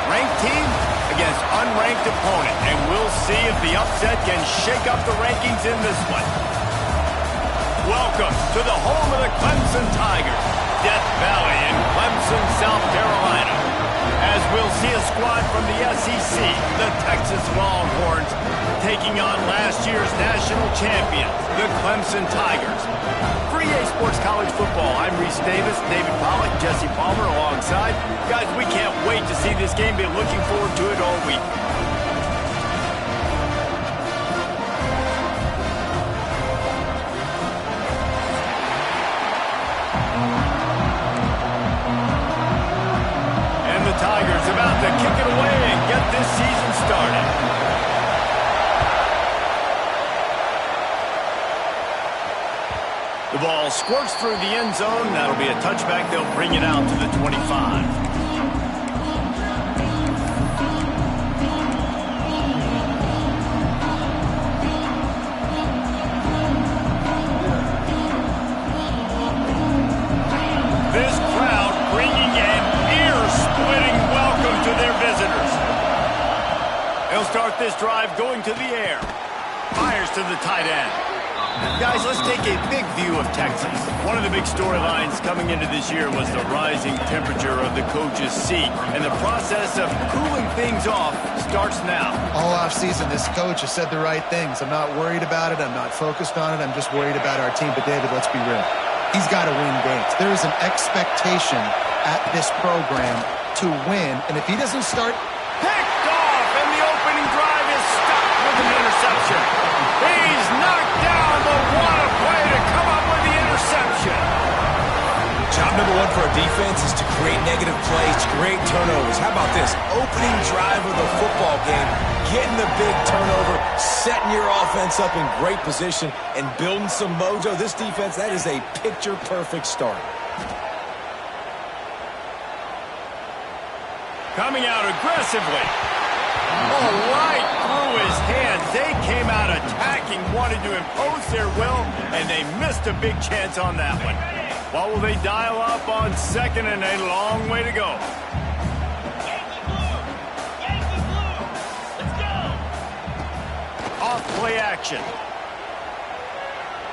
Ranked team against unranked opponent, and we'll see if the upset can shake up the rankings in this one. Welcome to the home of the Clemson Tigers, Death Valley in Clemson, South Carolina. As we'll see a squad from the SEC, the Texas Longhorns, taking on last year's national champions, the Clemson Tigers. For EA Sports College Football, I'm Reese Davis, David Pollack, Jesse Palmer alongside. Guys, we can't wait to see this game. Been looking forward to it all week. Tigers about to kick it away and get this season started. The ball squirts through the end zone. That'll be a touchback. They'll bring it out to the 25. This crowd bringing an ear-splitting welcome to their visitors. He'll start this drive going to the air. Fires to the tight end. Guys, let's take a big view of Texas. One of the big storylines coming into this year was the rising temperature of the coach's seat. And the process of cooling things off starts now. All offseason, this coach has said the right things. I'm not worried about it. I'm not focused on it. I'm just worried about our team. But, David, let's be real. He's got to win games. There is an expectation at this program to win. And if he doesn't start... Picked off, and the opening drive is stopped with an interception. He's knocked down, but what a play to come up with the interception. Job number one for a defense is to create negative plays, to create turnovers. How about this? Opening drive of the football game, getting the big turnover, setting your offense up in great position, and building some mojo. This defense, that is a picture-perfect start. Coming out aggressively. Oh, right through his hands. They came out attacking, wanted to impose their will, and they missed a big chance on that one. What will they dial up on second, and a long way to go? Off play action.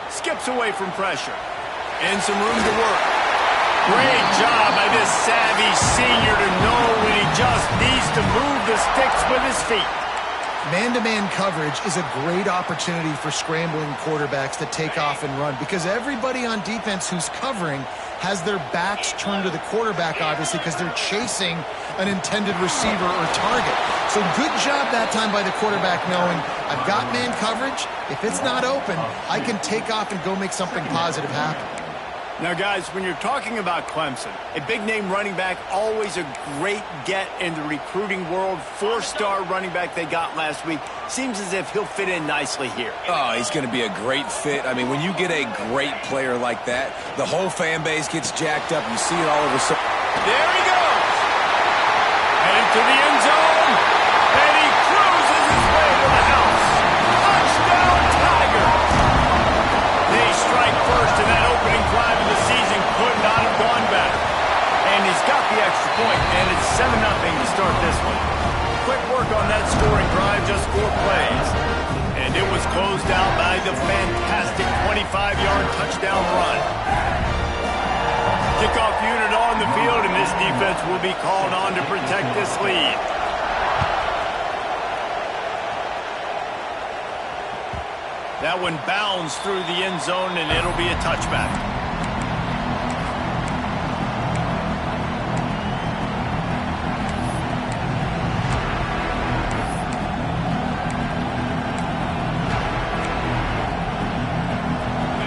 Skips away from pressure. And some room to work. Great job by this savvy senior to know when he just needs to move the sticks with his feet. Man-to-man coverage is a great opportunity for scrambling quarterbacks to take off and run because everybody on defense who's covering has their backs turned to the quarterback, obviously, because they're chasing an intended receiver or target. So good job that time by the quarterback knowing I've got man coverage. If it's not open, I can take off and go make something positive happen. Now, guys, when you're talking about Clemson, a big-name running back, always a great get in the recruiting world. Four-star running back they got last week. Seems as if he'll fit in nicely here. Oh, he's going to be a great fit. I mean, when you get a great player like that, the whole fan base gets jacked up. You see it all over. There he goes. Headed to the end zone. And he cruises his way to the house. Touchdown, Tigers. They strike first in that opening drive of the season. Could not have gone better. And he's got the extra point, and it's 7-0 to start this one. Quick work on that scoring drive, just 4 plays. And it was closed out by the fantastic 25-yard touchdown run. Kickoff unit on the field, and this defense will be called on to protect this lead. That one bounds through the end zone, and it'll be a touchback.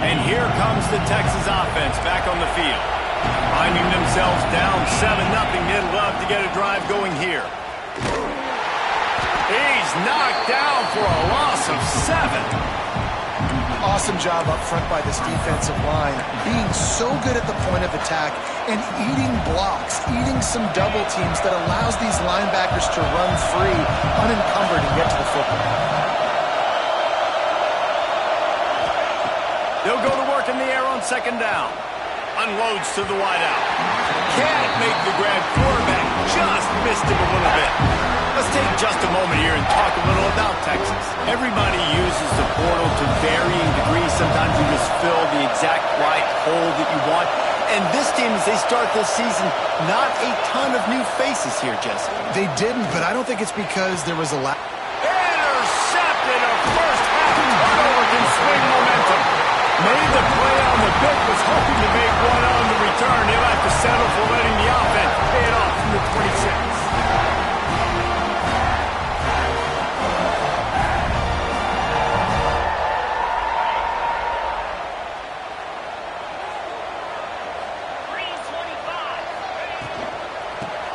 And here comes the Texas offense back on the field. Finding themselves down 7-0, they'd love to get a drive going here. He's knocked down for a loss of 7. Awesome job up front by this defensive line, being so good at the point of attack and eating blocks, eating some double teams that allows these linebackers to run free, unencumbered, and get to the football. They'll go to work in the air on second down. Unloads to the wideout. Can't make the grab. Quarterback just missed him a little bit. Let's take just a moment here and talk a little about Texas. Everybody uses the portal to varying degrees. Sometimes you just fill the exact right hole that you want. And this team, as they start this season, not a ton of new faces here, Jesse. They didn't, but I don't think it's because there was a lack. Intercepted. A first half turnover can swing momentum. Made the play on the pick, was hoping to make one on the return. He'll have to settle for letting the offense pay it off from the 26.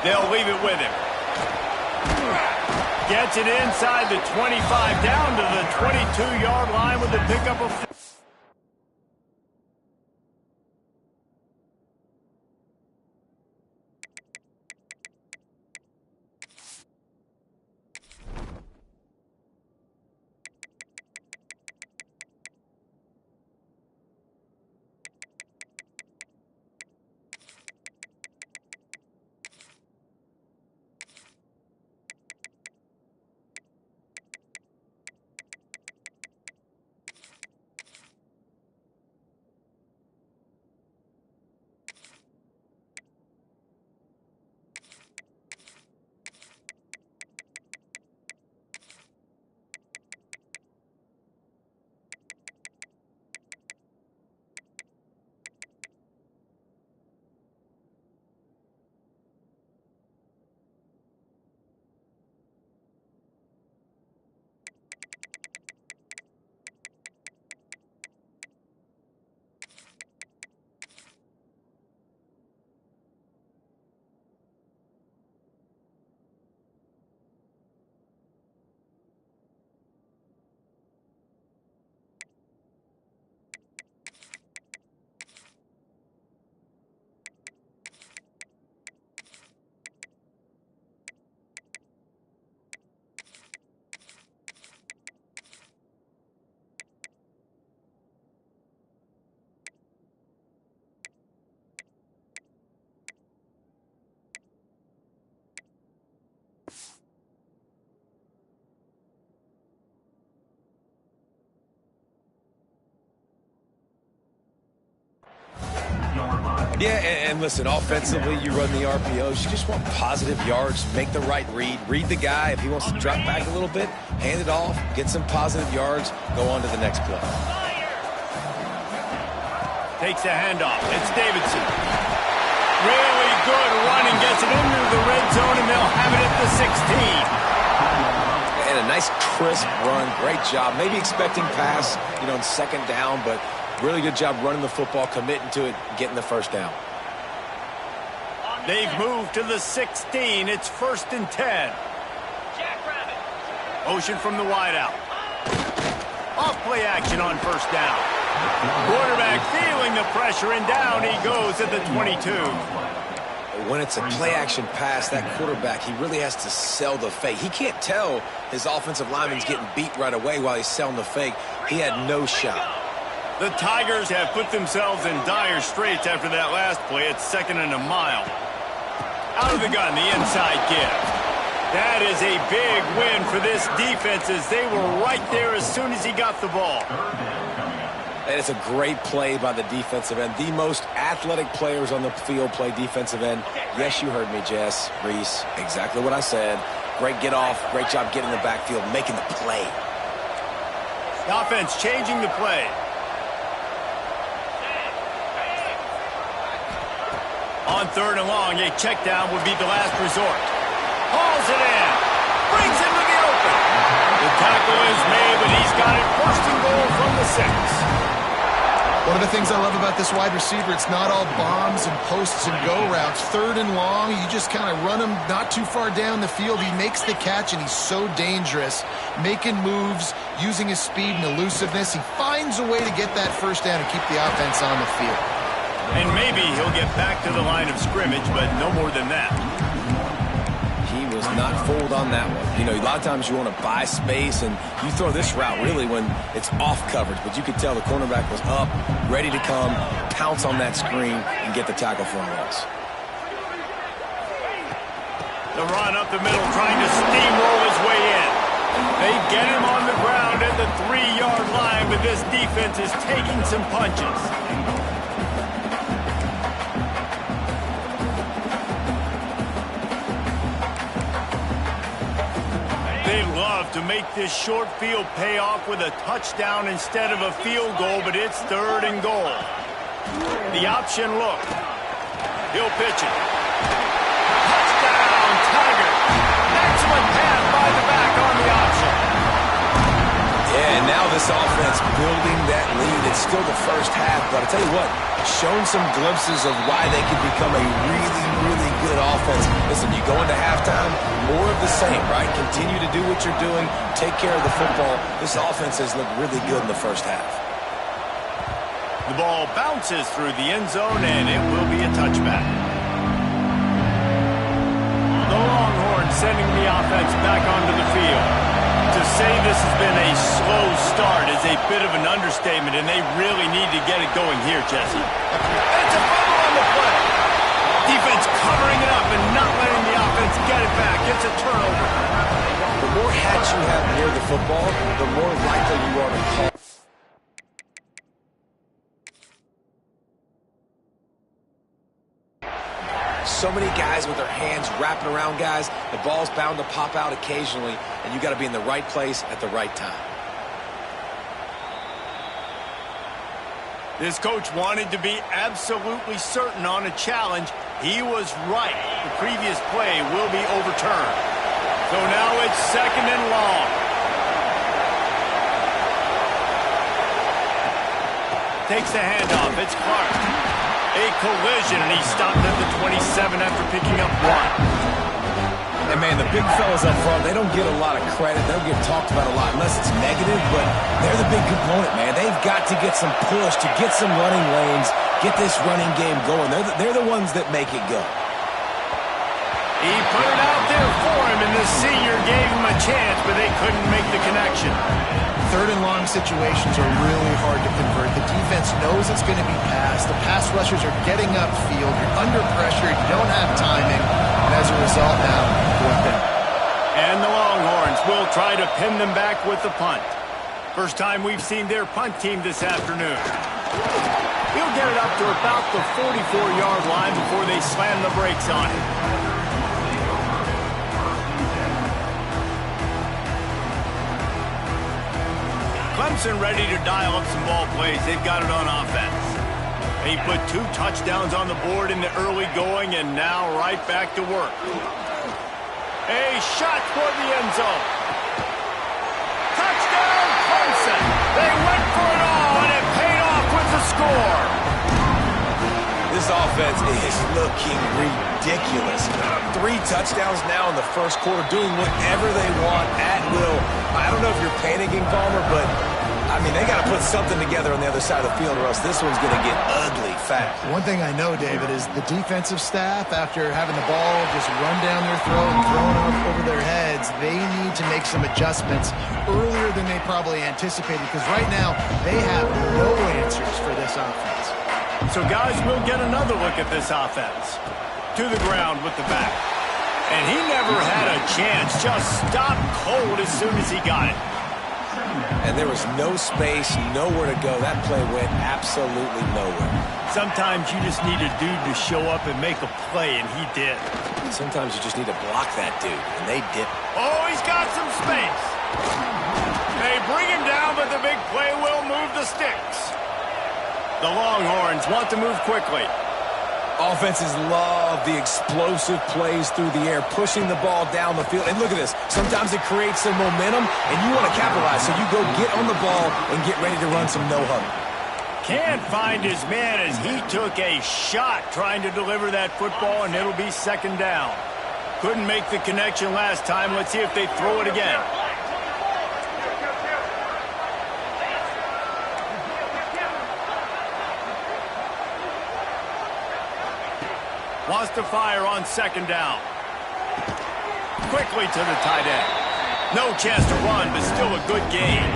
They'll leave it with him. Gets it inside the 25, down to the 22-yard line with the pickup of... Yeah, and listen, offensively, you run the RPOs. You just want positive yards, make the right read the guy. If he wants to drop back a little bit, hand it off, get some positive yards, go on to the next play. Takes a handoff. It's Davidson. Really good running, gets it into the red zone, and they'll have it at the 16. And a nice, crisp run. Great job. Maybe expecting pass, in second down, but really good job running the football, committing to it, getting the first down. They've moved to the 16. It's 1st and 10. Motion from the wideout. Off play action on first down. Quarterback feeling the pressure, and down he goes at the 22. When it's a play-action pass, that quarterback, he really has to sell the fake. He can't tell his offensive lineman's getting beat right away while he's selling the fake. He had no shot. The Tigers have put themselves in dire straits after that last play. It's 2nd and a mile. Out of the gun, the inside give. That is a big win for this defense, as they were right there as soon as he got the ball. And it's a great play by the defensive end. The most athletic players on the field play defensive end. Yes, you heard me, Jess, Reese. Exactly what I said. Great get off. Great job getting in the backfield, making the play. The offense changing the play. On 3rd and long, a check down would be the last resort. Hauls it in. Brings him to the open. The tackle is made, but he's got it 1st and goal from the 6. One of the things I love about this wide receiver, it's not all bombs and posts and go routes. 3rd and long, you just kind of run him not too far down the field. He makes the catch, and he's so dangerous, making moves, using his speed and elusiveness. He finds a way to get that first down and keep the offense on the field. And maybe he'll get back to the line of scrimmage, but no more than that. He was not fooled on that one. A lot of times you want to buy space, and you throw this route really when it's off coverage. But you could tell the cornerback was up, ready to come, pounce on that screen, and get the tackle for a loss. The run up the middle, trying to steamroll his way in. They get him on the ground at the 3-yard line, but this defense is taking some punches. They love to make this short field pay off with a touchdown instead of a field goal, but it's 3rd and goal. The option look. He'll pitch it. Touchdown, Tiger. Excellent pass by the back on the option. Yeah, and now this offense building that lead. It's still the first half, but I'll tell you what, shown some glimpses of why they could become a really, really good offense. Listen, you go into halftime, more of the same, right? Continue to do what you're doing, take care of the football. This offense has looked really good in the first half. The ball bounces through the end zone, and it will be a touchback. The Longhorns sending the offense back onto the field. To say this has been a slow start is a bit of an understatement, and they really need to get it going here, Jesse. It's a fumble on the play. Defense covering it up and not letting the offense get it back. It's a turnover. The more hats you have near the football, the more likely you are to call. So many guys with their hands wrapping around guys. The ball's bound to pop out occasionally, and you got to be in the right place at the right time. This coach wanted to be absolutely certain on a challenge. He was right. The previous play will be overturned. So now it's 2nd and long. Takes the handoff. It's Clark. A collision, and he stopped at the 27 after picking up 1. And, man, the big fellas up front, they don't get a lot of credit. They don't get talked about a lot unless it's negative, but they're the big component, man. They've got to get some push, to get some running lanes, get this running game going. They're the ones that make it go. He put it out there for him, and the senior gave him a chance, but they couldn't make the connection. 3rd and long situations are really hard to convert. The defense knows it's going to be passed. The pass rushers are getting upfield. You're under pressure. You don't have timing. And as a result now, 4th down. And the Longhorns will try to pin them back with the punt. First time we've seen their punt team this afternoon. He'll get it up to about the 44-yard line before they slam the brakes on it. Clemson ready to dial up some ball plays. They've got it on offense. They put 2 touchdowns on the board in the early going, and now right back to work. A shot toward the end zone. Touchdown, Clemson. They went for it all, and it paid off with the score. This offense is looking ridiculous. 3 touchdowns now in the first quarter, doing whatever they want at will. I don't know if you're panicking, Palmer, but, I mean, they got to put something together on the other side of the field, or else this one's going to get ugly fast. One thing I know, David, is the defensive staff, after having the ball just run down their throat and thrown up over their heads, they need to make some adjustments earlier than they probably anticipated, because right now they have no answers for this offense. So, guys, we'll get another look at this offense. To the ground with the back. And he never had a chance. Just stopped cold as soon as he got it. And there was no space, nowhere to go. That play went absolutely nowhere. Sometimes you just need a dude to show up and make a play, and he did. Sometimes you just need to block that dude, and they did. Oh, he's got some space. They bring him down, but the big play will move the sticks. The Longhorns want to move quickly. Offenses love the explosive plays through the air, pushing the ball down the field. And look at this. Sometimes it creates some momentum, and you want to capitalize. So you go get on the ball and get ready to run some no-huddle. Can't find his man as he took a shot trying to deliver that football, and it'll be 2nd down. Couldn't make the connection last time. Let's see if they throw it again. Wants to fire on 2nd down. Quickly to the tight end. No chance to run, but still a good gain.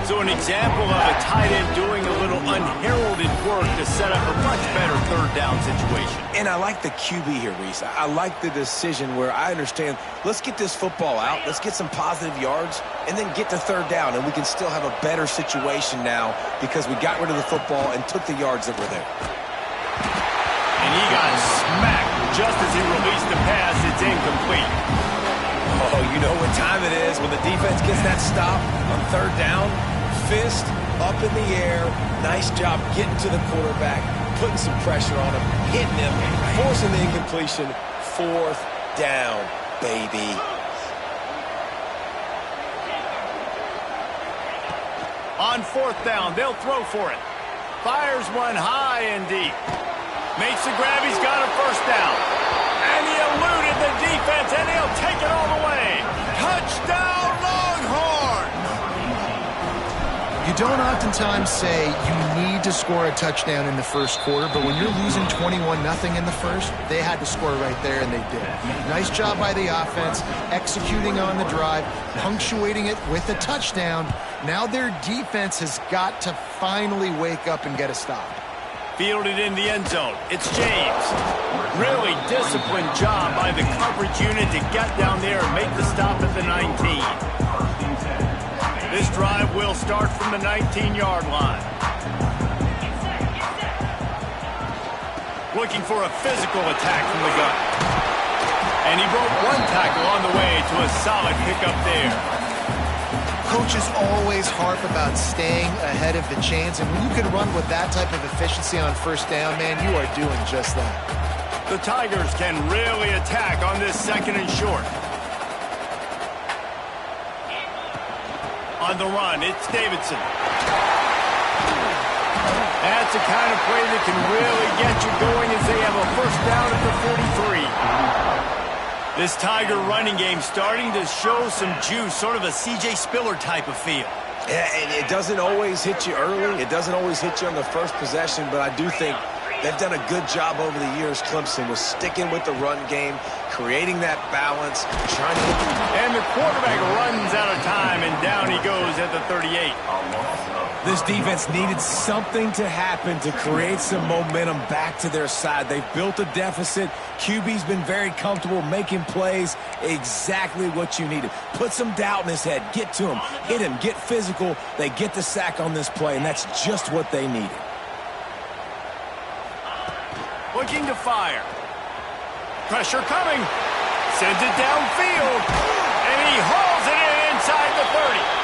So an example of a tight end doing a little unheralded work to set up a much better third down situation. And I like the QB here, Reese. I like the decision where I understand, let's get this football out, let's get some positive yards, and then get to third down, and we can still have a better situation now because we got rid of the football and took the yards that were there. And he got smacked just as he released the pass. It's incomplete. Oh, you know what time it is when the defense gets that stop on third down. Fist up in the air. Nice job getting to the quarterback, putting some pressure on him, hitting him, forcing the incompletion. Fourth down, baby. On fourth down, they'll throw for it. Fires one high and deep. Makes the grab. He's got a first down. And he eluded the defense, and he'll take it all the way. Touchdown, Longhorn! You don't oftentimes say you need to score a touchdown in the first quarter, but when you're losing 21-0 in the first, they had to score right there, and they did. Nice job by the offense, executing on the drive, punctuating it with a touchdown. Now their defense has got to finally wake up and get a stop. Fielded in the end zone. It's James. Really disciplined job by the coverage unit to get down there and make the stop at the 19. This drive will start from the 19-yard line. Looking for a physical attack from the gun. And he broke one tackle on the way to a solid pickup there. Coaches always harp about staying ahead of the chains, and when you can run with that type of efficiency on first down, man, you are doing just that. The Tigers can really attack on this second and short. On the run, it's Davidson. That's the kind of play that can really get you going as they have a first down at the 43. This Tiger running game starting to show some juice, sort of a C.J. Spiller type of feel. Yeah, and it doesn't always hit you early. It doesn't always hit you on the first possession, but I do think they've done a good job over the years, Clemson, with sticking with the run game, creating that balance, trying to get... And the quarterback runs out of time, and down he goes at the 38. This defense needed something to happen to create some momentum back to their side. They've built a deficit. QB's been very comfortable making plays. Exactly what you needed. Put some doubt in his head. Get to him. Hit him. Get physical. They get the sack on this play, and that's just what they needed. Looking to fire. Pressure coming. Sends it downfield. And he hauls it in inside the 30.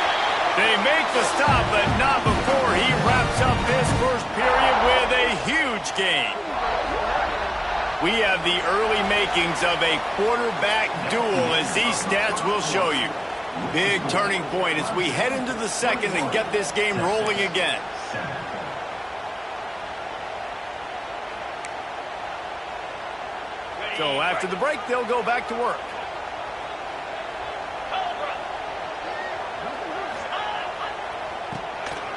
They make the stop, but not before he wraps up this first period with a huge gain. We have the early makings of a quarterback duel, as these stats will show you. Big turning point as we head into the second and get this game rolling again. So after the break, they'll go back to work.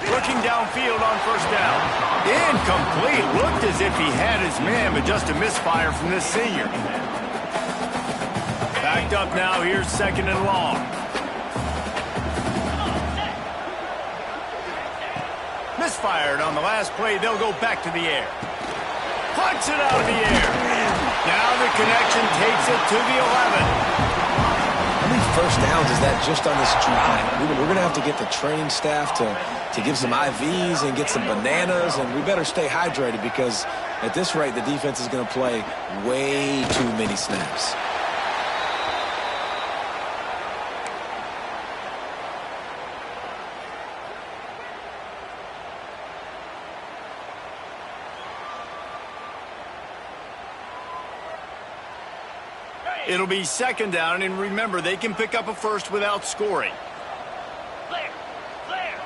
Looking downfield on first down. Incomplete. Looked as if he had his man, but just a misfire from this senior. Backed up now. Here's second and long. Misfired on the last play. They'll go back to the air. Punts it out of the air. Now the connection takes it to the 11. How many first downs is that just on this drive? We're going to have to get the training staff to give some IVs and get some bananas, and we better stay hydrated because at this rate, the defense is going to play way too many snaps. It'll be second down, and remember, they can pick up a first without scoring. Clear. Clear.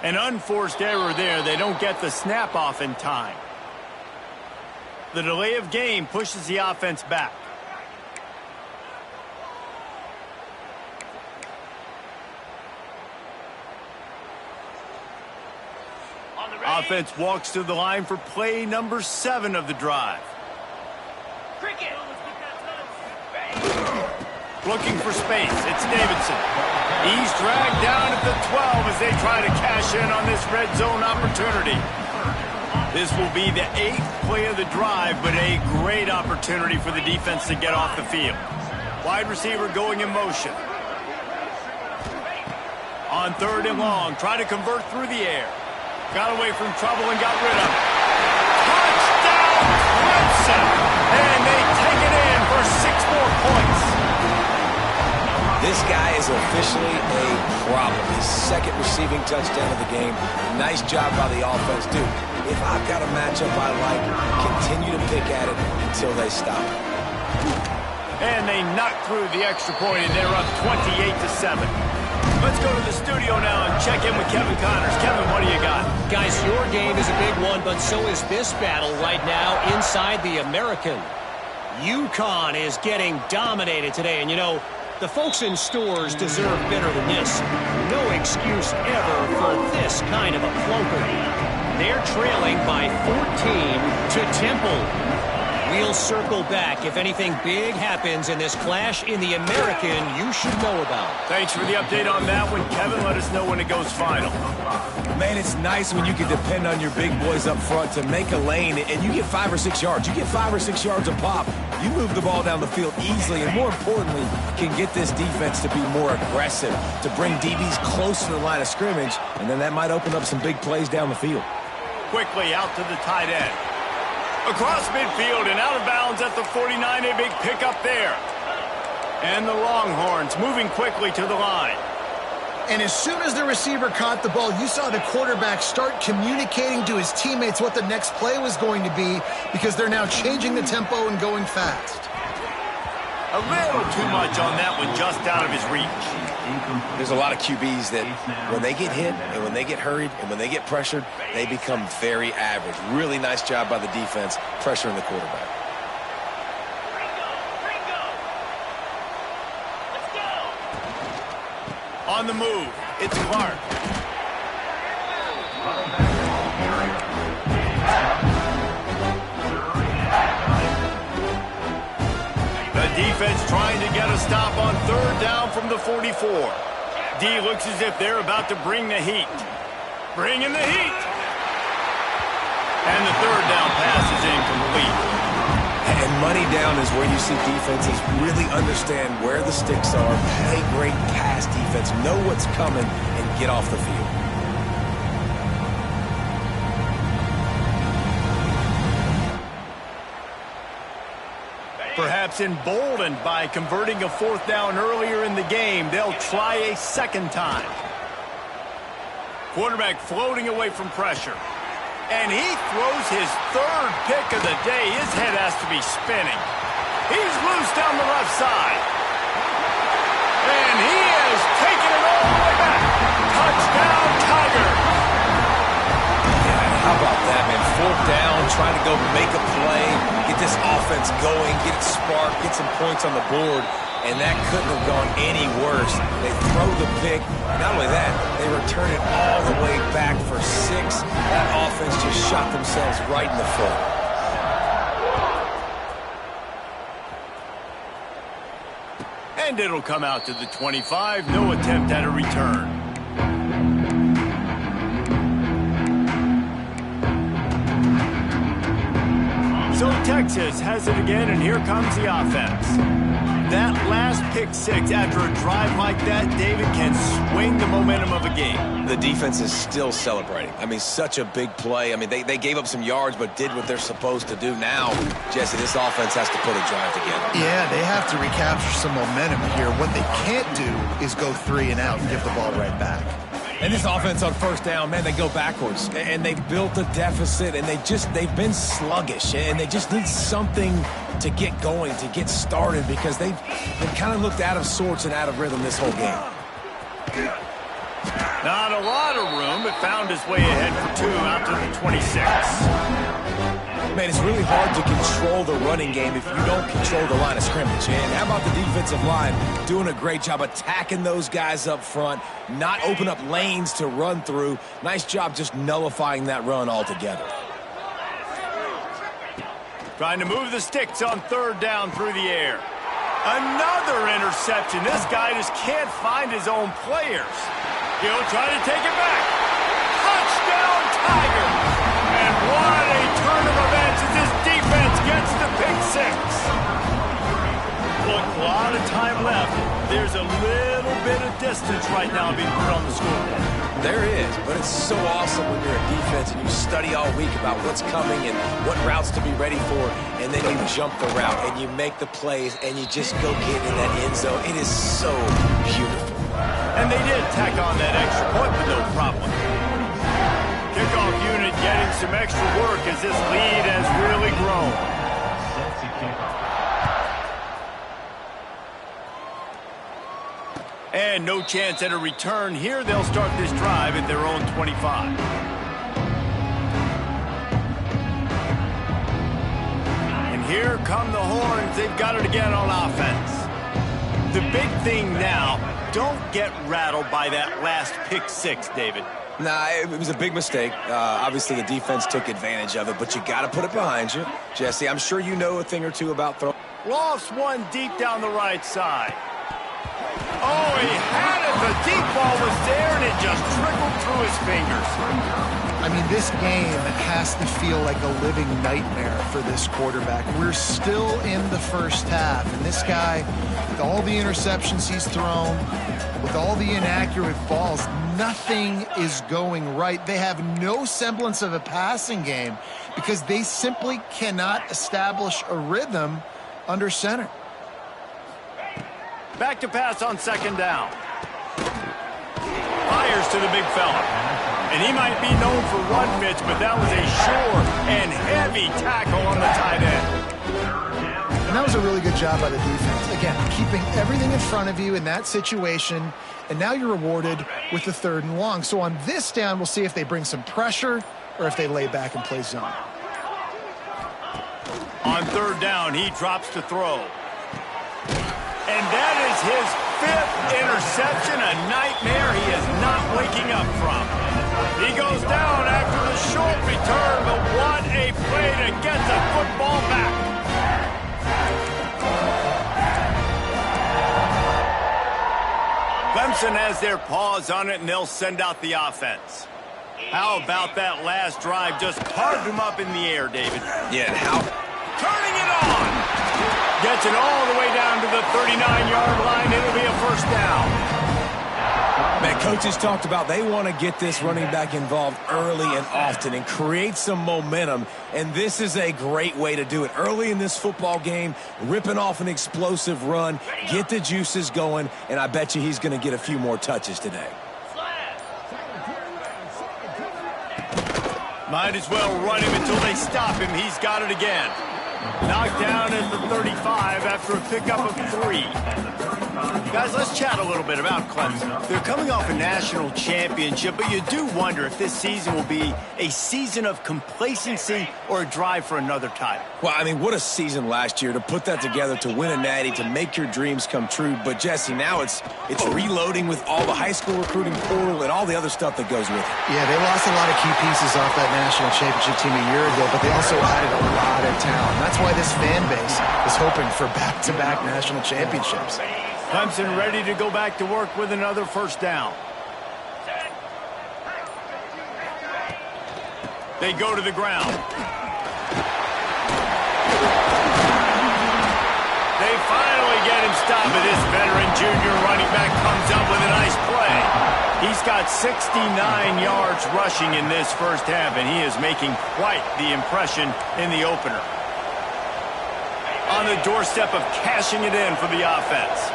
An unforced error there. They don't get the snap off in time. The delay of game pushes the offense back. Offense walks to the line for play number 7 of the drive. Cricket. Looking for space. It's Davidson. He's dragged down at the 12 as they try to cash in on this red zone opportunity. This will be the 8th play of the drive, but a great opportunity for the defense to get off the field. Wide receiver going in motion. On 3rd and long, try to convert through the air. Got away from trouble and got rid of it. Touchdown, Clemson! And they take it in for 6 more points. This guy is officially a problem. His 2nd receiving touchdown of the game. Nice job by the offense. Dude, if I've got a matchup I like, continue to pick at it until they stop. And they knock through the extra point, and they're up 28-7. Let's go to the studio now and check in with Kevin Connors. Kevin, what do you got? Guys, your game is a big one, but so is this battle right now inside the American. UConn is getting dominated today, and you know, the folks in stores deserve better than this. No excuse ever for this kind of a clunker. They're trailing by 14 to Temple. We'll circle back. If anything big happens in this clash in the American, you should know about. Thanks for the update on that one, Kevin. Let us know when it goes final. Man, it's nice when you can depend on your big boys up front to make a lane, and you get 5 or 6 yards. You get 5 or 6 yards a pop. You move the ball down the field easily, and more importantly, can get this defense to be more aggressive, to bring DBs closer to the line of scrimmage, and then that might open up some big plays down the field. Quickly out to the tight end. Across midfield and out of bounds at the 49, a big pickup there. And the Longhorns moving quickly to the line. And as soon as the receiver caught the ball, you saw the quarterback start communicating to his teammates what the next play was going to be, because they're now changing the tempo and going fast. A little too much on that one, just out of his reach. There's a lot of QBs that when they get hit and when they get hurried and when they get pressured, they become very average. Really nice job by the defense pressuring the quarterback. On the move, it's Clark. The defense trying to get a stop on 3rd down from the 44. D looks as if they're about to bring the heat. Bringing the heat. And the 3rd down pass is incomplete. And money down is where you see defenses really understand where the sticks are, play great pass defense, know what's coming, and get off the field. Perhaps emboldened by converting a 4th down earlier in the game, they'll try a 2nd time. Quarterback floating away from pressure. And he throws his 3rd pick of the day. His head has to be spinning. He's loose down the left side. And he has taken it all the way back. Touchdown, Tiger. Yeah, how about that, man? 4th down, trying to go make a play, get this offense going, get it sparked, get some points on the board. And that couldn't have gone any worse. They throw the pick. Not only that, they return it all the way back for 6. That offense just shot themselves right in the foot. And it'll come out to the 25. No attempt at a return. So Texas has it again, and here comes the offense. That last pick 6 after a drive like that, David, can swing the momentum of a game. The defense is still celebrating. I mean, such a big play. I mean, they gave up some yards but did what they're supposed to do. Now, Jesse, this offense has to put a drive together. Yeah, they have to recapture some momentum here. What they can't do is go 3 and out and give the ball right back. And this offense on 1st down, man, they go backwards. And they've built a deficit, and they've been sluggish. And they just need something to get going, to get started, because they've kind of looked out of sorts and out of rhythm this whole game. Not a lot of room, but found his way ahead for 2 out to the 26. Man, it's really hard to control the running game if you don't control the line of scrimmage. And how about the defensive line doing a great job attacking those guys up front, not open up lanes to run through. Nice job just nullifying that run altogether. Trying to move the sticks on third down through the air. Another interception. This guy just can't find his own players. He'll try to take it back. Touchdown, Tigers! And what a turn of events as this defense gets the pick six. Look, a lot of time left. There's a little bit of distance right now being put on the scoreboard. There is, but it's so awesome when you're a defense and you study all week about what's coming and what routes to be ready for, and then you jump the route and you make the plays and you just go get in that end zone. It is so beautiful. And they did tack on that extra point with no problem. Kickoff unit getting some extra work as this lead has really grown. And no chance at a return here. They'll start this drive at their own 25. And here come the horns. They've got it again on offense. The big thing now, don't get rattled by that last pick six, David. Nah, it was a big mistake. Obviously, the defense took advantage of it, but you got to put it behind you. Jesse, I'm sure you know a thing or two about throwing. Lofts one deep down the right side. Oh, he had it. The deep ball was there, and it just trickled through his fingers. I mean, this game has to feel like a living nightmare for this quarterback. We're still in the first half, and this guy, with all the interceptions he's thrown, with all the inaccurate balls, nothing is going right. They have no semblance of a passing game because they simply cannot establish a rhythm under center. Back to pass on second down. Fires to the big fella. And he might be known for run fits, but that was a sure and heavy tackle on the tight end. And that was a really good job by the defense. Again, keeping everything in front of you in that situation, and now you're rewarded with the 3rd and long. So on this down, we'll see if they bring some pressure or if they lay back and play zone. On 3rd down, he drops to throw. And that is his 5th interception, a nightmare he is not waking up from. He goes down after the short return, but what a play to get the football back. Clemson has their paws on it, and they'll send out the offense. How about that last drive? Just carved him up in the air, David. Yeah, and how... Turning it on. Gets it all the way down to the 39-yard line. It'll be a first down. Man, coaches talked about they want to get this running back involved early and often and create some momentum, and this is a great way to do it. Early in this football game, ripping off an explosive run, get the juices going, and I bet you he's going to get a few more touches today. Might as well run him until they stop him. He's got it again. Knocked down at the 35 after a pickup of 3. Guys, let's chat a little bit about Clemson. They're coming off a national championship, but you do wonder if this season will be a season of complacency or a drive for another title. Well, I mean, what a season last year to put that together, to win a natty, to make your dreams come true. But, Jesse, now it's reloading with all the high school recruiting portal and all the other stuff that goes with it. Yeah, they lost a lot of key pieces off that national championship team a year ago, but they also added a lot of talent. That's why this fan base is hoping for back-to-back national championships. Clemson ready to go back to work with another first down. They go to the ground. They finally get him stopped, but this veteran junior running back comes up with a nice play. He's got 69 yards rushing in this first half, and he is making quite the impression in the opener. On the doorstep of cashing it in for the offense.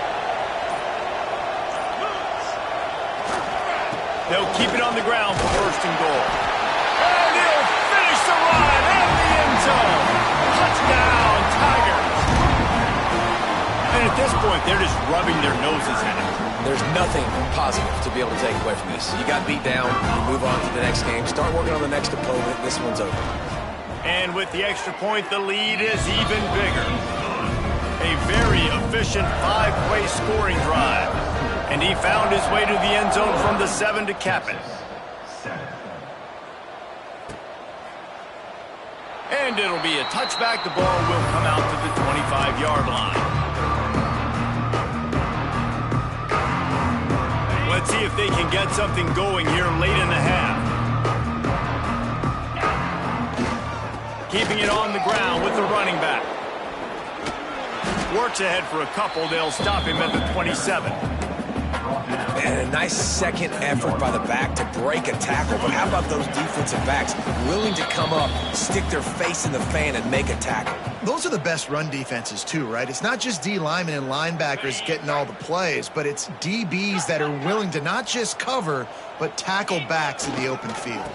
They'll keep it on the ground for first and goal. And he'll finish the run at the end zone. Touchdown, Tigers. And at this point, they're just rubbing their noses in it. There's nothing positive to be able to take away from this. You got beat down, you move on to the next game, start working on the next opponent. This one's over. And with the extra point, the lead is even bigger. A very efficient 5-play scoring drive. And he found his way to the end zone from the 7 to cap it. And it'll be a touchback. The ball will come out to the 25-yard line. Let's see if they can get something going here late in the half. Keeping it on the ground with the running back. Works ahead for a couple. They'll stop him at the 27. And a nice second effort by the back to break a tackle. But how about those defensive backs willing to come up, stick their face in the fan, and make a tackle? Those are the best run defenses, too, right? It's not just D linemen and linebackers getting all the plays, but it's DBs that are willing to not just cover, but tackle backs in the open field.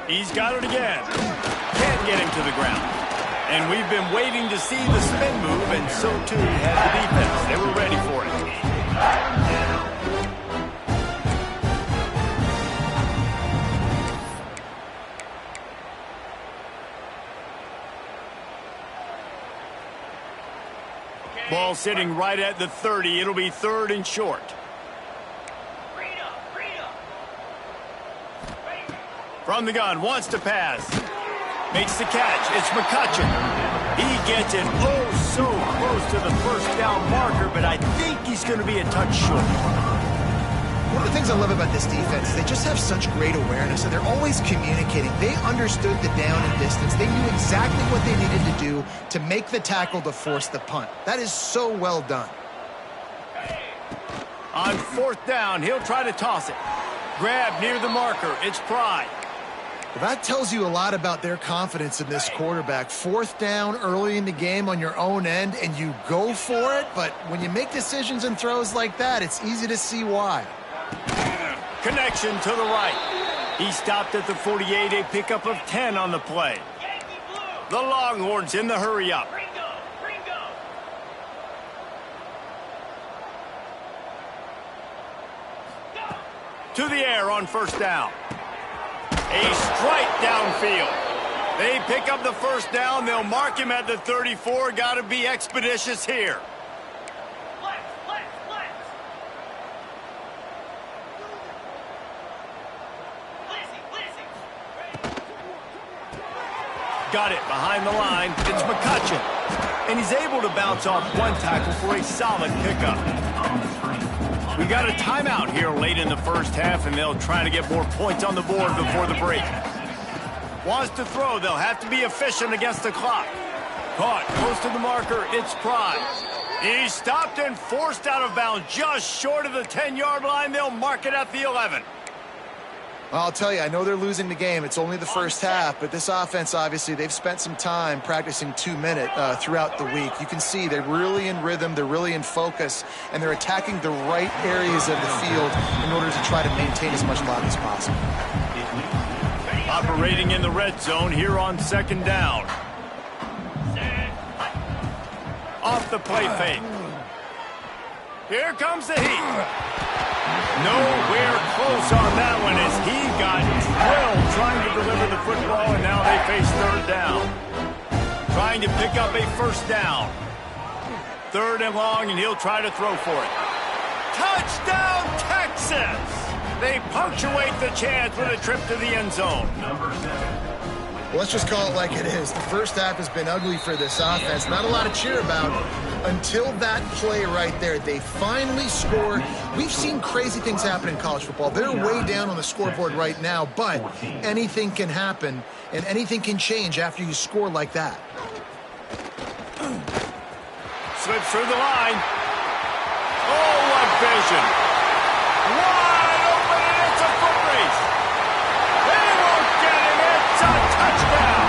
He's got it again. Can't get him to the ground. And we've been waiting to see the spin move, and so too has the defense. They were ready for it. Ball sitting right at the 30. It'll be 3rd and short. From the gun, wants to pass. Makes the catch. It's McCutcheon. He gets it so close to the first down marker, but I think he's going to be a touch short. One of the things I love about this defense is they just have such great awareness, and they're always communicating. They understood the down and distance. They knew exactly what they needed to do to make the tackle to force the punt. That is so well done. On 4th down, he'll try to toss it. Grab near the marker. It's Pride. Well, that tells you a lot about their confidence in this quarterback. 4th down early in the game on your own end, and you go for it. But when you make decisions and throws like that, it's easy to see why. Connection to the right. He stopped at the 48, a pickup of 10 on the play. The Longhorns in the hurry-up. To the air on 1st down. A strike downfield. They pick up the 1st down. They'll mark him at the 34. Got to be expeditious here. Got it behind the line. It's McCutcheon. And he's able to bounce off one tackle for a solid pickup. We got a timeout here late in the first half, and they'll try to get more points on the board before the break. Wants to throw. They'll have to be efficient against the clock. Caught close to the marker. It's Pride. He's stopped and forced out of bounds just short of the 10-yard line. They'll mark it at the 11. Well, I'll tell you, I know they're losing the game. It's only the first half, but this offense, obviously, they've spent some time practicing 2-minute throughout the week. You can see they're really in rhythm, they're really in focus, and they're attacking the right areas of the field in order to try to maintain as much clock as possible. Operating in the red zone here on 2nd down. Off the play fake. Here comes the heat. Nowhere close on that one as he got drilled trying to deliver the football, and now they face 3rd down. Trying to pick up a 1st down. 3rd and long, and he'll try to throw for it. Touchdown, Texas! They punctuate the chance with a trip to the end zone. Well, let's just call it like it is. The first half has been ugly for this offense. Not a lot to cheer about until that play right there. They finally score. We've seen crazy things happen in college football. They're way down on the scoreboard right now, but anything can happen, and anything can change after you score like that. Slips through the line. Oh, what vision. Wide open, and it's a foot race. They won't get him. It's a touchdown.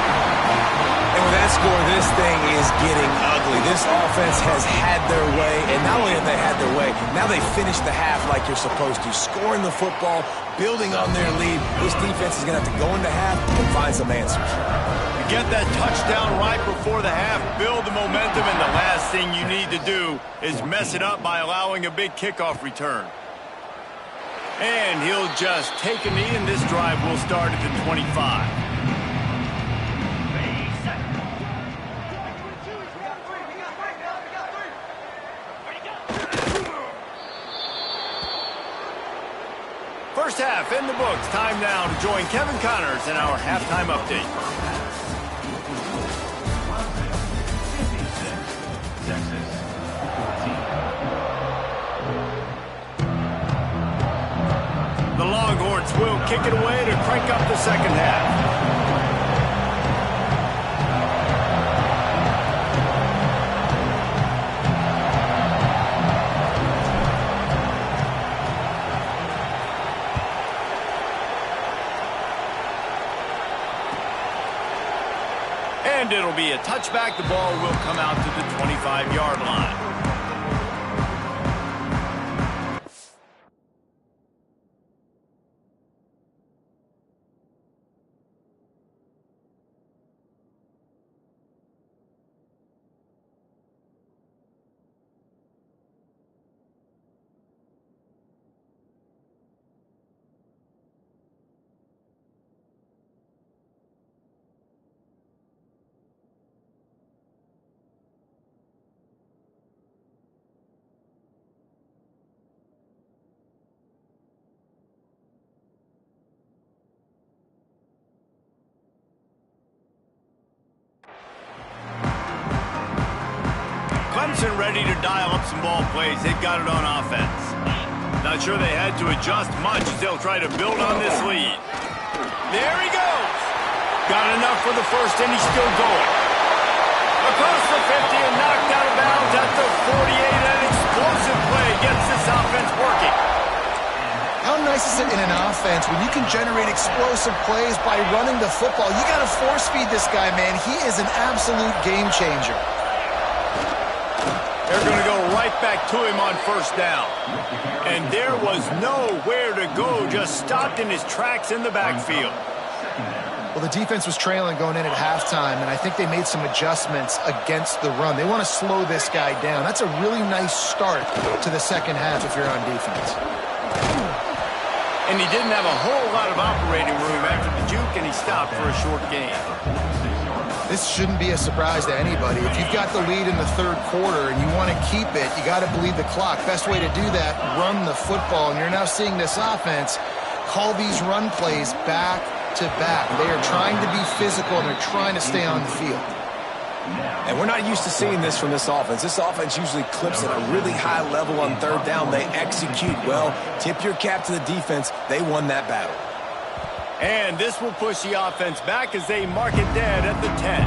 And with that score, this thing is getting ugly. This offense has had their way, and not only have they had their way, now they finish the half like you're supposed to, scoring the football, building on their lead. This defense is going to have to go into half and find some answers. You get that touchdown right before the half, build the momentum, and the last thing you need to do is mess it up by allowing a big kickoff return. And he'll just take a knee, and this drive will start at the 25. First half in the books. Time now to join Kevin Connors in our halftime update. The Longhorns will kick it away to crank up the second half. And it'll be a touchback. The ball will come out to the 25-yard line. Clemson ready to dial up some ball plays. They've got it on offense. Not sure they had to adjust much as they'll try to build on this lead. There he goes. Got enough for the first, and he's still going. Across the 50 and knocked out of bounds at the 48. An explosive play gets this offense working. How nice is it in an offense when you can generate explosive plays by running the football? You got to force feed this guy, man. He is an absolute game changer. They're going to go right back to him on first down. And there was nowhere to go, just stopped in his tracks in the backfield. Well, the defense was trailing going in at halftime, and I think they made some adjustments against the run. They want to slow this guy down. That's a really nice start to the second half if you're on defense. And he didn't have a whole lot of operating room after the juke, and he stopped for a short gain. This shouldn't be a surprise to anybody. If you've got the lead in the third quarter and you want to keep it, you got to bleed the clock. Best way to do that, run the football. And you're now seeing this offense call these run plays back to back. They are trying to be physical, and they're trying to stay on the field. And we're not used to seeing this from this offense. This offense usually clips at a really high level on third down. They execute well. Tip your cap to the defense. They won that battle. And this will push the offense back as they mark it dead at the 10.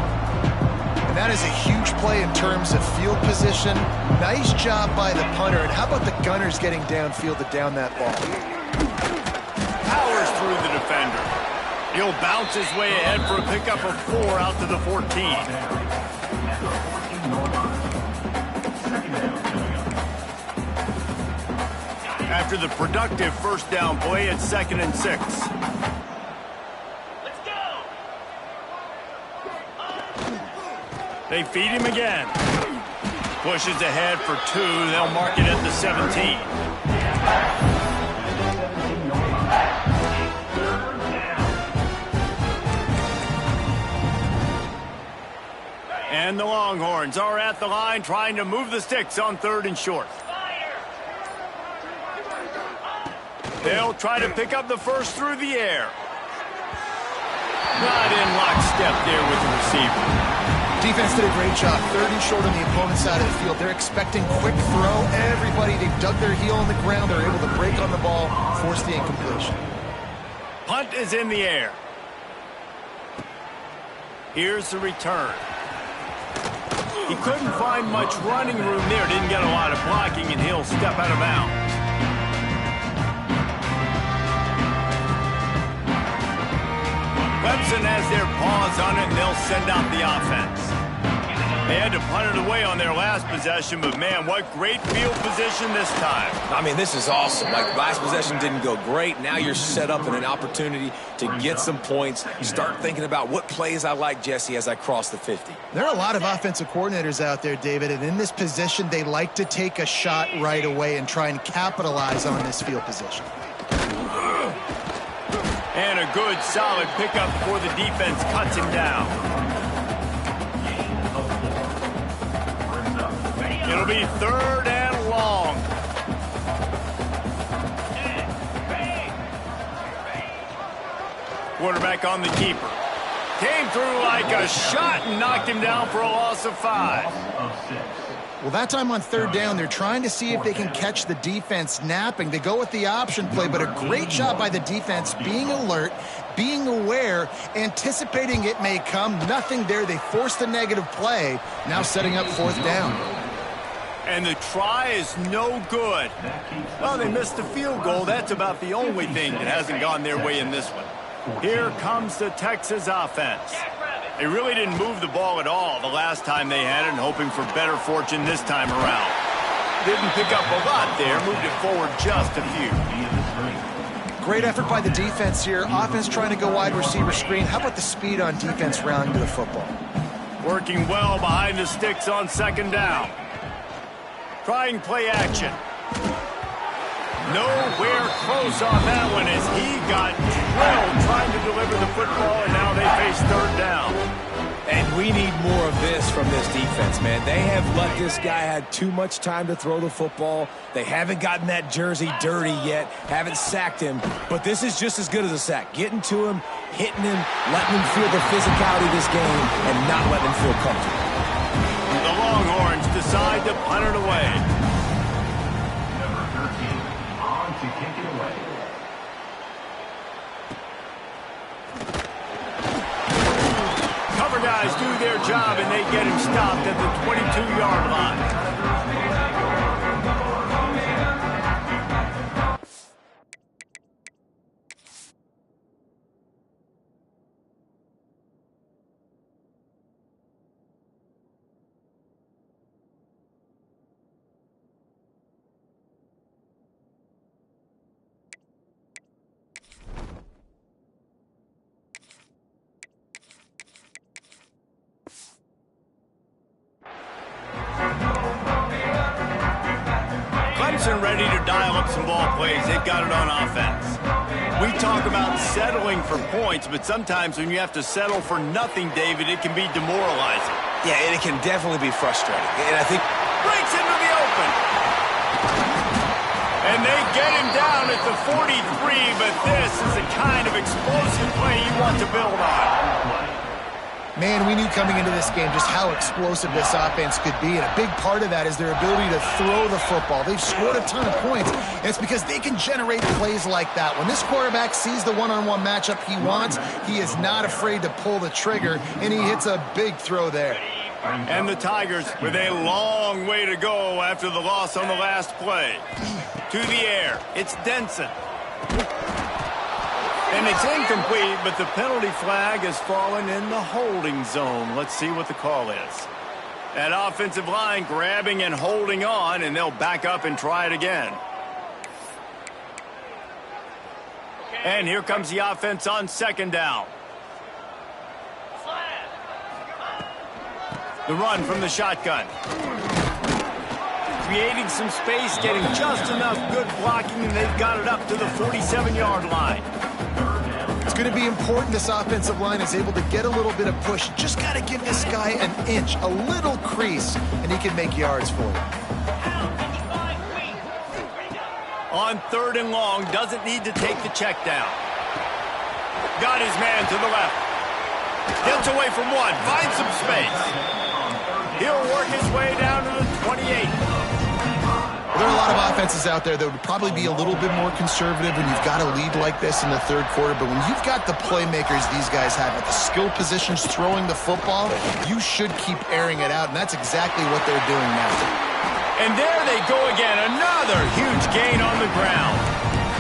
And that is a huge play in terms of field position. Nice job by the punter. And how about the gunners getting downfield to down that ball? Powers through the defender. He'll bounce his way ahead for a pickup of 4 out to the 14. After the productive first down play, it's 2nd and 6. They feed him again. Pushes ahead for 2. They'll mark it at the 17. And the Longhorns are at the line trying to move the sticks on 3rd and short. They'll try to pick up the first through the air. Not in lockstep there with the receiver. Defense did a great job. 3rd and short on the opponent's side of the field. They're expecting quick throw. Everybody, they've dug their heel on the ground. They're able to break on the ball, force the incompletion. Punt is in the air. Here's the return. He couldn't find much running room there. Didn't get a lot of blocking, and he'll step out of bounds. Clemson has their paws on it, and they'll send out the offense. They had to punt it away on their last possession, but, man, what great field position this time. I mean, this is awesome. Like, last possession didn't go great. Now you're set up in an opportunity to get some points. Start thinking about what plays I like, Jesse, as I cross the 50. There are a lot of offensive coordinators out there, David, and in this position, they like to take a shot right away and try and capitalize on this field position. And a good, solid pickup before the defense cuts him down. It'll be 3rd and long. Quarterback on the keeper. Came through like a shot and knocked him down for a loss of 5. Well, that time on third down, they're trying to see if they can catch the defense napping. They go with the option play, but a great job by the defense being alert, being aware, anticipating it may come. Nothing there. They forced a negative play, now setting up fourth down. And the try is no good. Well, they missed the field goal. That's about the only thing that hasn't gone their way in this one. Here comes the Texas offense. They really didn't move the ball at all the last time they had it, and hoping for better fortune this time around. Didn't pick up a lot there, moved it forward just a few. Great effort by the defense here. Offense trying to go wide receiver screen. How about the speed on defense rounding to the football? Working well behind the sticks on second down. Trying play action. Nowhere close on that one as he got drilled trying to deliver the football, and now they face third down. And we need more of this from this defense, man. They have let this guy have too much time to throw the football. They haven't gotten that jersey dirty yet, haven't sacked him, but this is just as good as a sack. Getting to him, hitting him, letting him feel the physicality of this game, and not letting him feel comfortable. The Longhorns decide to punt it away. To kick it away. Cover guys do their job, and they get him stopped at the 22-yard line. Clemson ready to dial up some ball plays. They've got it on offense. We talk about settling for points, but sometimes when you have to settle for nothing, David, it can be demoralizing. Yeah, and it can definitely be frustrating. And I think Breaks into the open. And they get him down at the 43, but this is the kind of explosive play you want to build on. Man, we knew coming into this game just how explosive this offense could be, and a big part of that is their ability to throw the football. They've scored a ton of points, and it's because they can generate plays like that. When this quarterback sees the one-on-one matchup he wants, he is not afraid to pull the trigger, and he hits a big throw there. And the Tigers with a long way to go after the loss on the last play. To the air, it's Denson. And it's incomplete, but the penalty flag has fallen in the holding zone. Let's see what the call is. That offensive line grabbing and holding on, and they'll back up and try it again. And here comes the offense on second down. The run from the shotgun. Creating some space, getting just enough good blocking, and they've got it up to the 47-yard line. It's going to be important this offensive line is able to get a little bit of push. Just got to give this guy an inch, a little crease, and he can make yards for you. On third and long, doesn't need to take the check down. Got his man to the left. Gets away from one, finds some space. He'll work his way down to the 28. There are a lot of offenses out there that would probably be a little bit more conservative when you've got a lead like this in the third quarter, but when you've got the playmakers these guys have at the skill positions throwing the football, you should keep airing it out, and that's exactly what they're doing now. And there they go again, another huge gain on the ground.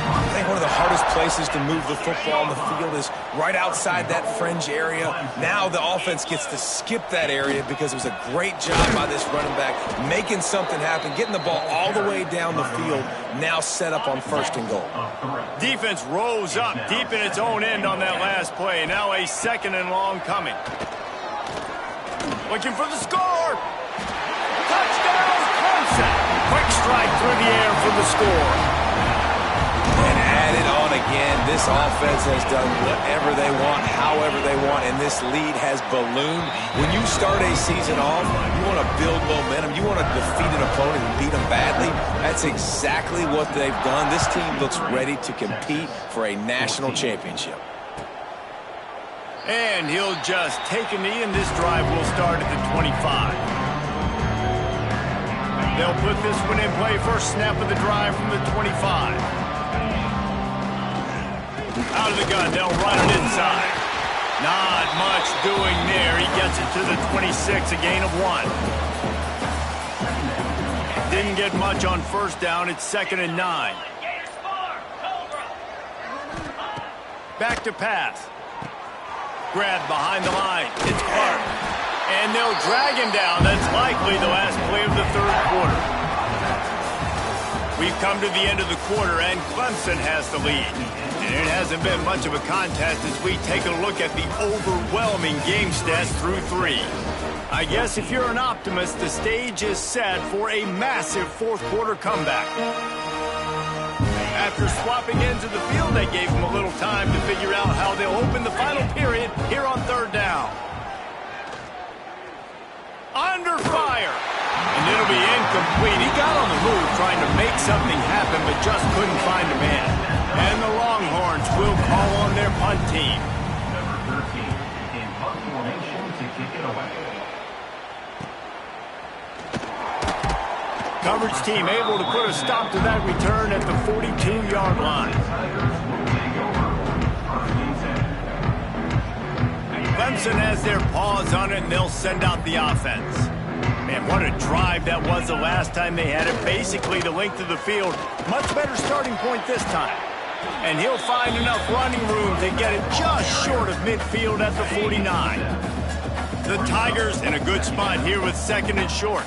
I think one of the hardest places to move the football on the field is right outside that fringe area. Now the offense gets to skip that area because it was a great job by this running back making something happen, getting the ball all the way down the field, now set up on first and goal. Defense rose up deep in its own end on that last play. Now a second and long coming. Looking for the score. Touchdown, Clemson. Quick strike through the air for the score. And add it on again. This offense has done whatever they want, however they want, and this lead has ballooned. When you start a season off, you want to build momentum. You want to defeat an opponent and beat them badly. That's exactly what they've done. This team looks ready to compete for a national championship. And he'll just take a knee, and this drive will start at the 25. They'll put this one in play. First snap of the drive from the 25. Out of the gun, they'll run it inside. Not much doing there. He gets it to the 26, a gain of 1. Didn't get much on first down. It's 2nd and 9. Back to pass. Grabbed behind the line. It's Clark. And they'll drag him down. That's likely the last play of the third quarter. We've come to the end of the quarter, and Clemson has the lead. And it hasn't been much of a contest as we take a look at the overwhelming game stats through 3. I guess if you're an optimist, the stage is set for a massive fourth quarter comeback. After swapping ends of the field, they gave him a little time to figure out how they'll open the final period here on third down. Under fire. And it'll be incomplete. He got on the move trying to make something happen, but just couldn't find a man. And the Longhorns will call on their punt team. Number 13 in punt formation to kick it away. Coverage team able to put a stop to that return at the 42-yard line. Clemson has their paws on it, and they'll send out the offense. Man, what a drive that was the last time they had it. Basically the length of the field. Much better starting point this time. And he'll find enough running room to get it just short of midfield at the 49. The Tigers in a good spot here with 2nd and short.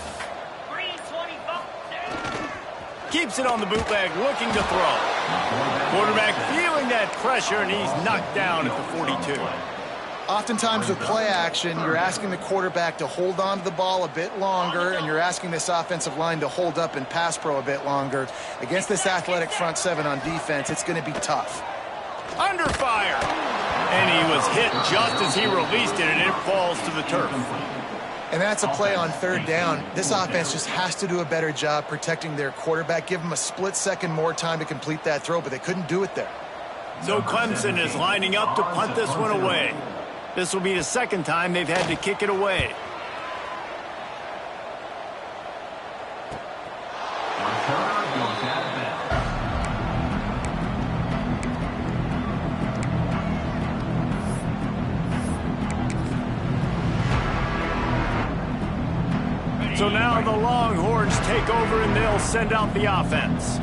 Keeps it on the bootleg, looking to throw. Quarterback feeling that pressure, and he's knocked down at the 42. Oftentimes with play action, you're asking the quarterback to hold on to the ball a bit longer, and you're asking this offensive line to hold up in pass pro a bit longer. Against this athletic front 7 on defense, it's going to be tough. Under fire. And he was hit just as he released it, and it falls to the turf. And that's a play on third down. This offense just has to do a better job protecting their quarterback. Give them a split second more time to complete that throw, but they couldn't do it there. So Clemson is lining up to punt this one away. This will be the second time they've had to kick it away. So now the Longhorns take over, and they'll send out the offense.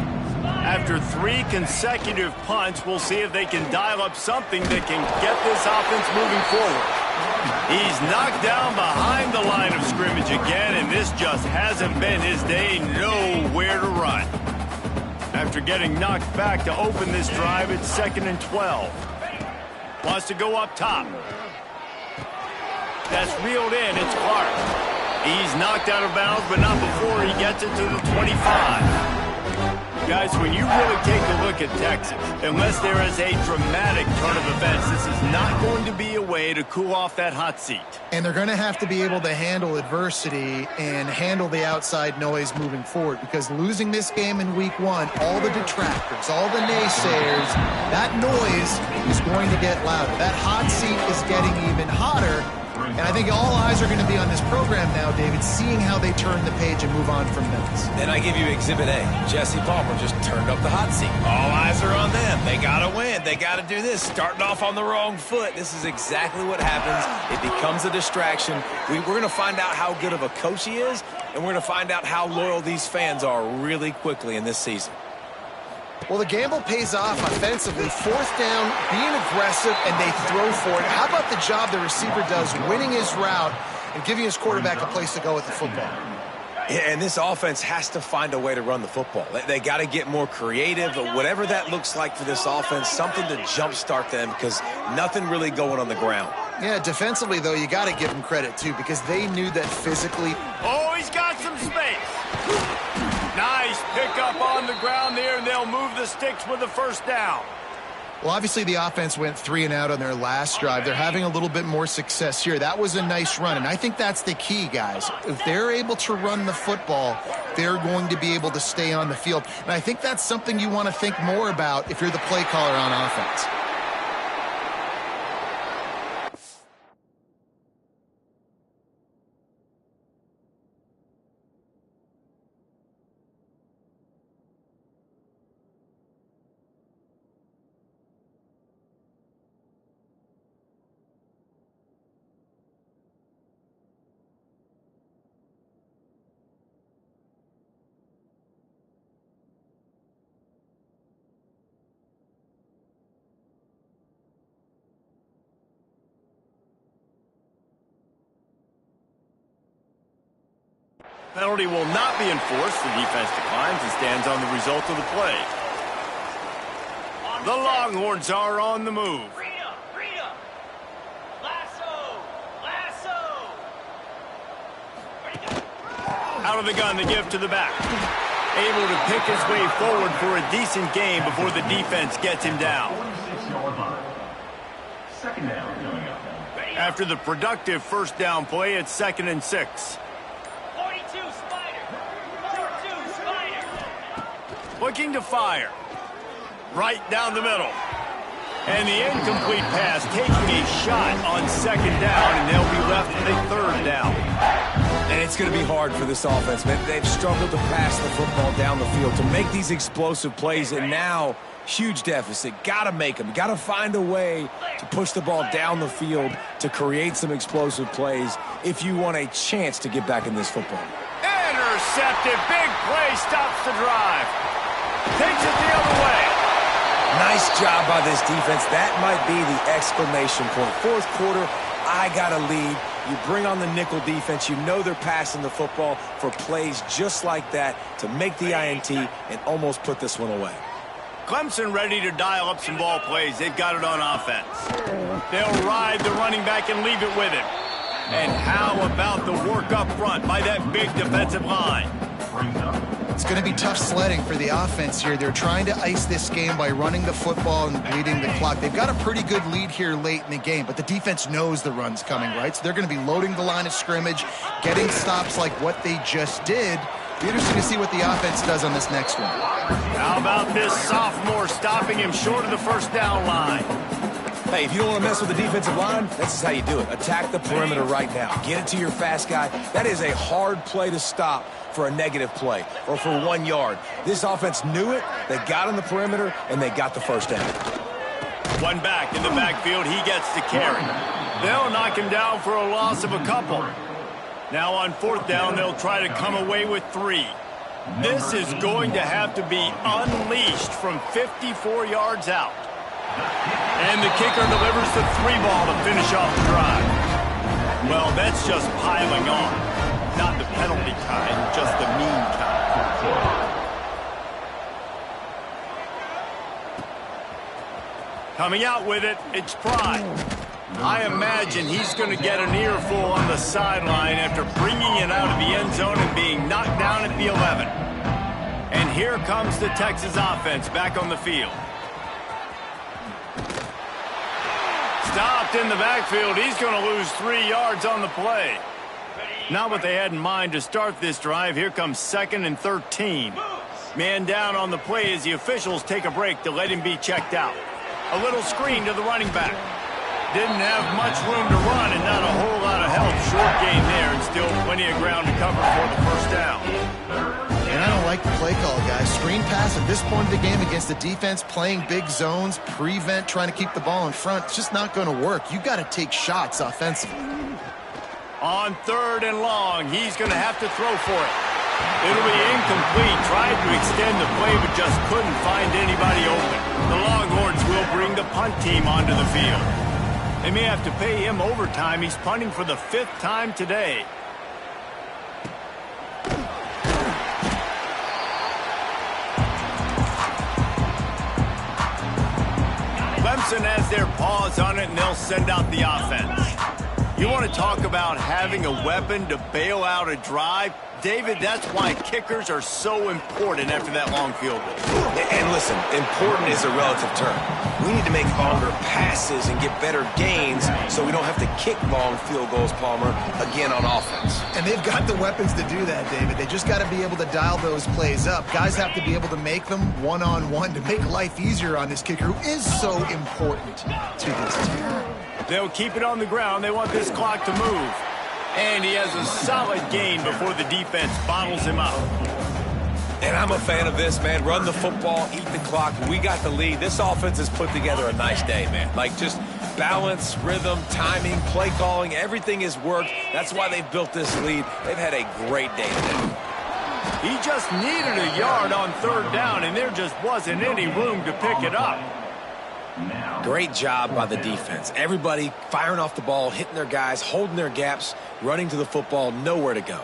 After 3 consecutive punts, we'll see if they can dial up something that can get this offense moving forward. He's knocked down behind the line of scrimmage again, and this just hasn't been his day. Nowhere to run. After getting knocked back to open this drive, it's 2nd and 12. Wants to go up top. That's reeled in. It's Clark. He's knocked out of bounds, but not before he gets it to the 25. Guys, when you really take a look at Texas, unless there is a dramatic turn of events, this is not going to be a way to cool off that hot seat. And they're going to have to be able to handle adversity and handle the outside noise moving forward, because losing this game in week 1, all the detractors, all the naysayers, that noise is going to get louder. That hot seat is getting even hotter. And I think all eyes are going to be on this program now, David, seeing how they turn the page and move on from this. Then I give you Exhibit A. Jesse Palmer just turned up the hot seat. All eyes are on them. They got to win. They got to do this. Starting off on the wrong foot. This is exactly what happens. It becomes a distraction. We're going to find out how good of a coach he is, and we're going to find out how loyal these fans are really quickly in this season. Well, the gamble pays off offensively. 4th down, being aggressive, and they throw for it. How about the job the receiver does, winning his route and giving his quarterback a place to go with the football? Yeah, and this offense has to find a way to run the football. They got to get more creative, whatever that looks like for this offense, something to jumpstart them, because nothing really going on the ground. Yeah, defensively, though, you got to give them credit, too, because they knew that physically. Oh, he's got some space. Nice pickup on the ground there, and they'll move the sticks with the first down. Well, obviously, the offense went 3 and out on their last drive. They're having a little bit more success here. That was a nice run, and I think that's the key, guys. If they're able to run the football, they're going to be able to stay on the field. And I think that's something you want to think more about if you're the play caller on offense. Penalty will not be enforced. The defense declines and stands on the result of the play. The Longhorns are on the move. Freedom. Lasso. Out of the gun, the give to the back. Able to pick his way forward for a decent gain before the defense gets him down. 46-yard line. Second down coming up. After the productive first down play, it's 2nd and 6. 42 Spider. 42 Spider. Looking to fire. Right down the middle. And the incomplete pass taking a shot on 2nd down, and they'll be left with a 3rd down. And it's going to be hard for this offense, man. They've struggled to pass the football down the field, to make these explosive plays, and now huge deficit. Got to make them. Got to find a way to push the ball down the field to create some explosive plays if you want a chance to get back in this football. Intercepted. Big play stops the drive. Takes it the other way. Nice job by this defense. That might be the exclamation point. Fourth quarter, I got a lead. You bring on the nickel defense. You know they're passing the football for plays just like that to make the INT and almost put this one away. Clemson ready to dial up some ball plays. They've got it on offense. They'll ride the running back and leave it with him. And how about the work up front by that big defensive line? It's going to be tough sledding for the offense here. They're trying to ice this game by running the football and bleeding the clock. They've got a pretty good lead here late in the game, but the defense knows the run's coming, right? So they're going to be loading the line of scrimmage, getting stops like what they just did. Be interesting to see what the offense does on this next one. How about this sophomore stopping him short of the first down line? Hey, if you don't want to mess with the defensive line, this is how you do it. Attack the perimeter right now. Get it to your fast guy. That is a hard play to stop for a negative play or for 1 yard. This offense knew it. They got on the perimeter, and they got the first down. One back in the backfield. He gets the carry. They'll knock him down for a loss of a couple. Now on 4th down, they'll try to come away with 3. This is going to have to be unleashed from 54 yards out. And the kicker delivers the 3 ball to finish off the drive. Well, that's just piling on. Not the penalty kind, just the mean kind. Coming out with it, it's Pride. I imagine he's going to get an earful on the sideline after bringing it out of the end zone and being knocked down at the 11. And here comes the Texas offense back on the field. Stopped in the backfield. He's going to lose 3 yards on the play. Not what they had in mind to start this drive. Here comes 2nd and 13. Man down on the play as the officials take a break to let him be checked out. A little screen to the running back. Didn't have much room to run and not a whole lot of help. Short gain there and still plenty of ground to cover for the first down. And I don't like the play call, guys. Screen pass at this point of the game against the defense, playing big zones, prevent, trying to keep the ball in front. It's just not going to work. You got to take shots offensively. On 3rd and long, he's going to have to throw for it. It'll be incomplete. Tried to extend the play, but just couldn't find anybody open. The Longhorns will bring the punt team onto the field. They may have to pay him overtime. He's punting for the 5th time today. Clemson has their paws on it, and they'll send out the offense. You want to talk about having a weapon to bail out a drive? David, that's why kickers are so important after that long field goal. And listen, important is a relative term. We need to make longer passes and get better gains so we don't have to kick long field goals, Palmer, again on offense. And they've got the weapons to do that, David. They just got to be able to dial those plays up. Guys have to be able to make them one-on-one to make life easier on this kicker, who is so important to this team. They'll keep it on the ground. They want this clock to move. And he has a solid gain before the defense bottles him up. And I'm a fan of this, man. Run the football, eat the clock. We got the lead. This offense has put together a nice day, man. Like, just balance, rhythm, timing, play calling, everything has worked. That's why they've built this lead. They've had a great day today. He just needed a yard on 3rd down, and there just wasn't any room to pick it up. Great job by the defense. Everybody firing off the ball, hitting their guys, holding their gaps, running to the football, nowhere to go.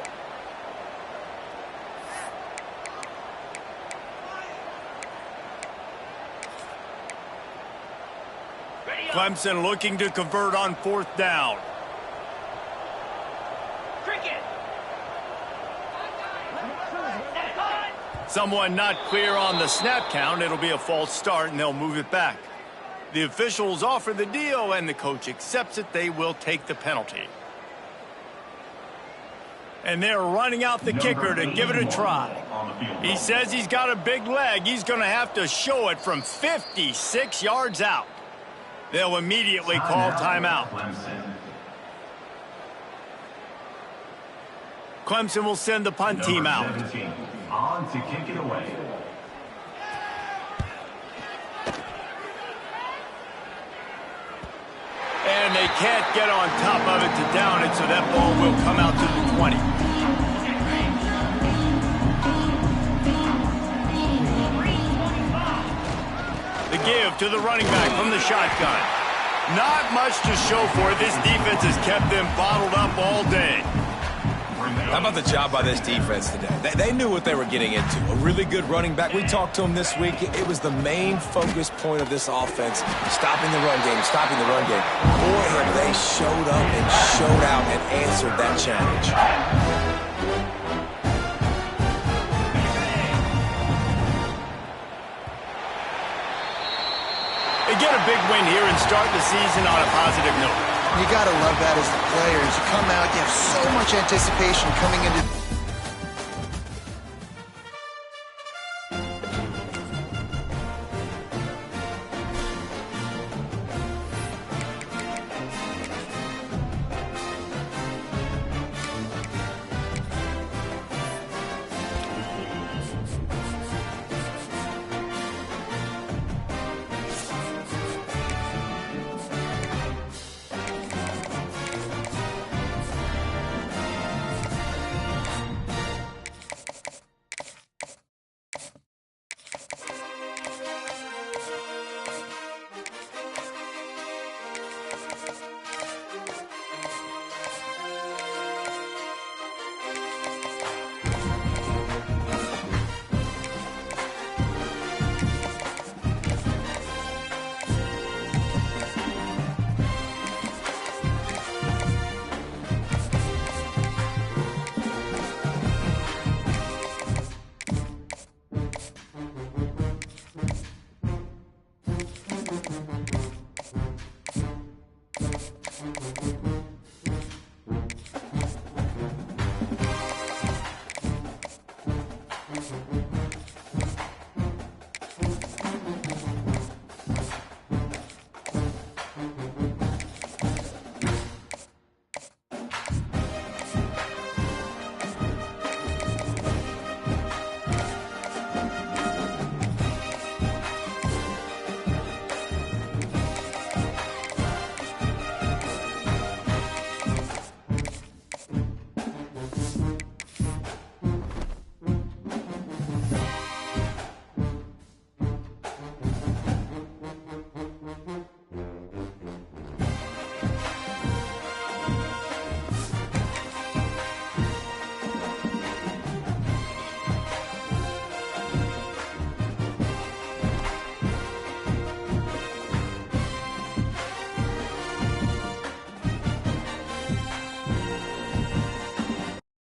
Ready up. Clemson looking to convert on 4th down. Cricket. Set high. Someone not clear on the snap count. It'll be a false start, and they'll move it back. The officials offer the deal, and the coach accepts it. They will take the penalty. And they're running out the kicker to give it a try. He says he's got a big leg. He's going to have to show it from 56 yards out. They'll immediately call timeout. Clemson will send the punt team out. On to kick it away. And they can't get on top of it to down it, so that ball will come out to the 20. The give to the running back from the shotgun. Not much to show for it. This defense has kept them bottled up all day. How about the job by this defense today? They knew what they were getting into. A really good running back. We talked to him this week. It was the main focus point of this offense. Stopping the run game, stopping the run game. Boy, have they showed up and showed out and answered that challenge. They get a big win here and start the season on a positive note. You got to love that as the players. You come out, you have so much anticipation coming into